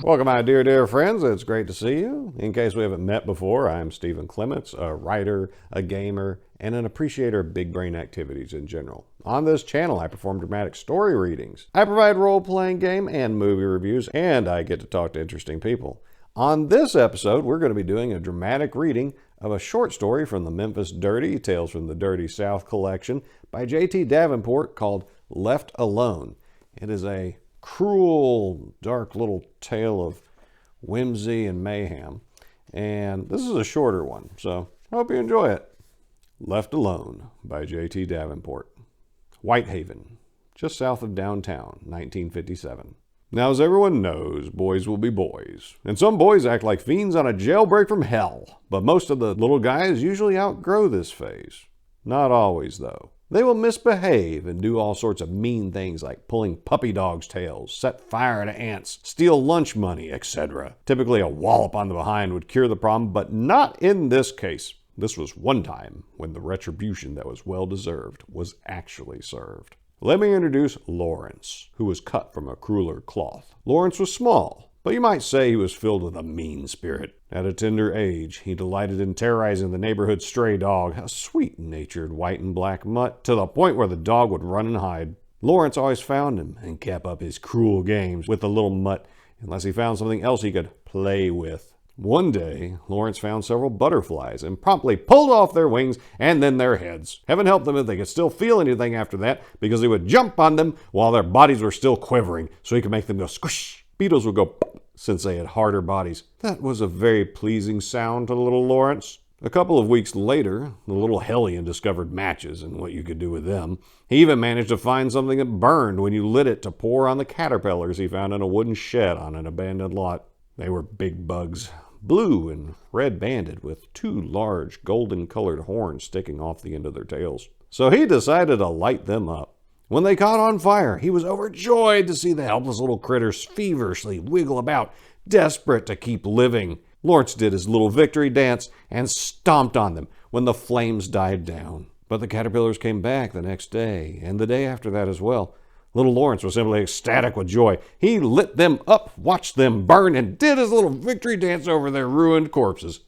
Welcome, my dear friends. It's great to see you. In case we haven't met before, I'm Stephen Clements, a writer, a gamer, and an appreciator of big brain activities in general. On this channel, I perform dramatic story readings. I provide role-playing game and movie reviews, and I get to talk to interesting people. On this episode, we're going to be doing a dramatic reading of a short story from the Memphis Dirty, Tales from the Dirty South collection by JT Davenport called Left Alone. It is a cruel, dark little tale of whimsy and mayhem. And this is a shorter one, so I hope you enjoy it. Left Alone by JT Davenport. Whitehaven, just south of downtown, 1957. Now, as everyone knows, boys will be boys. And some boys act like fiends on a jailbreak from hell. But most of the little guys usually outgrow this phase. Not always, though. They will misbehave and do all sorts of mean things like pulling puppy dogs' tails, set fire to ants, steal lunch money, etc. Typically a wallop on the behind would cure the problem, but not in this case. This was one time when the retribution that was well-deserved was actually served. Let me introduce Lawrence, who was cut from a crueler cloth. Lawrence was small, but you might say he was filled with a mean spirit. At a tender age, he delighted in terrorizing the neighborhood stray dog, a sweet-natured white and black mutt, to the point where the dog would run and hide. Lawrence always found him and kept up his cruel games with the little mutt unless he found something else he could play with. One day, Lawrence found several butterflies and promptly pulled off their wings and then their heads. Heaven help them if they could still feel anything after that, because he would jump on them while their bodies were still quivering so he could make them go squish. Beetles would go pop, since they had harder bodies. That was a very pleasing sound to little Lawrence. A couple of weeks later, the little hellion discovered matches and what you could do with them. He even managed to find something that burned when you lit it to pour on the caterpillars he found in a wooden shed on an abandoned lot. They were big bugs, blue and red banded, with two large golden-colored horns sticking off the end of their tails. So he decided to light them up. When they caught on fire, he was overjoyed to see the helpless little critters feverishly wiggle about, desperate to keep living. Lawrence did his little victory dance and stomped on them when the flames died down. But the caterpillars came back the next day, and the day after that as well. Little Lawrence was simply ecstatic with joy. He lit them up, watched them burn, and did his little victory dance over their ruined corpses.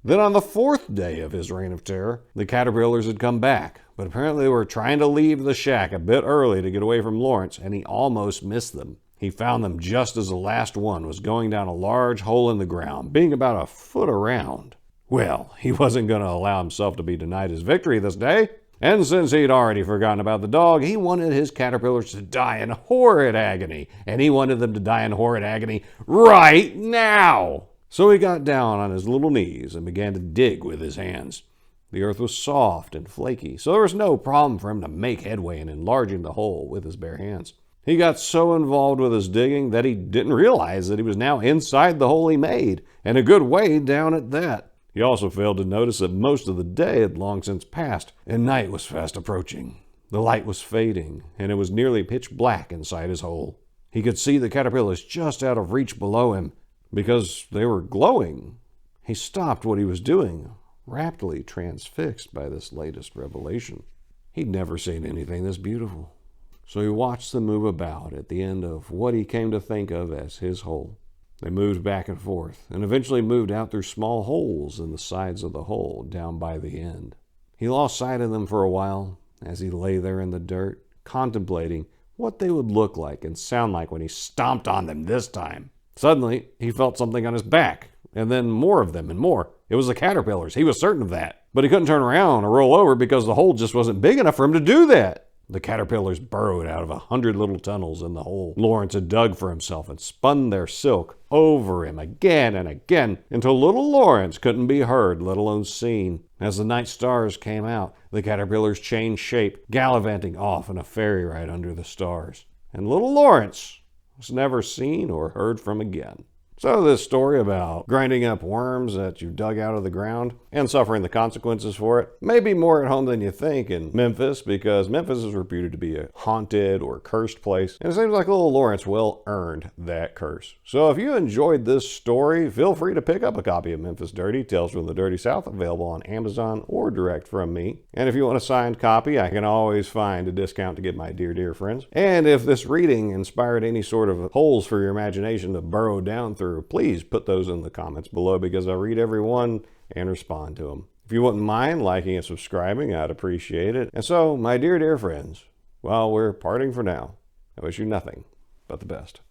Then on the fourth day of his reign of terror, the caterpillars had come back, but apparently they were trying to leave the shack a bit early to get away from Lawrence, and he almost missed them. He found them just as the last one was going down a large hole in the ground, being about a foot around. Well, he wasn't going to allow himself to be denied his victory this day, and since he'd already forgotten about the dog, he wanted his caterpillars to die in horrid agony, and he wanted them to die in horrid agony right now. So he got down on his little knees and began to dig with his hands. The earth was soft and flaky, so there was no problem for him to make headway in enlarging the hole with his bare hands. He got so involved with his digging that he didn't realize that he was now inside the hole he made, and a good way down at that. He also failed to notice that most of the day had long since passed, and night was fast approaching. The light was fading, and it was nearly pitch black inside his hole. He could see the caterpillars just out of reach below him, because they were glowing. He stopped what he was doing, raptly transfixed by this latest revelation. He'd never seen anything this beautiful. So he watched them move about at the end of what he came to think of as his hole. They moved back and forth, and eventually moved out through small holes in the sides of the hole down by the end. He lost sight of them for a while as he lay there in the dirt, contemplating what they would look like and sound like when he stomped on them this time. Suddenly, he felt something on his back, and then more of them and more. It was the caterpillars. He was certain of that. But he couldn't turn around or roll over because the hole just wasn't big enough for him to do that. The caterpillars burrowed out of 100 little tunnels in the hole Lawrence had dug for himself and spun their silk over him again and again until little Lawrence couldn't be heard, let alone seen. As the night stars came out, the caterpillars changed shape, gallivanting off in a fairy ride under the stars. And little Lawrence was never seen or heard from again. So this story about grinding up worms that you dug out of the ground and suffering the consequences for it may be more at home than you think in Memphis, because Memphis is reputed to be a haunted or cursed place, and it seems like little Lawrence well earned that curse. So if you enjoyed this story, feel free to pick up a copy of Memphis Dirty, Tales from the Dirty South, available on Amazon or direct from me. And if you want a signed copy, I can always find a discount to give my dear friends. And if this reading inspired any sort of holes for your imagination to burrow down through, please put those in the comments below, because I read every one and respond to them. If you wouldn't mind liking and subscribing, I'd appreciate it. And so, my dear friends, while we're parting for now, I wish you nothing but the best.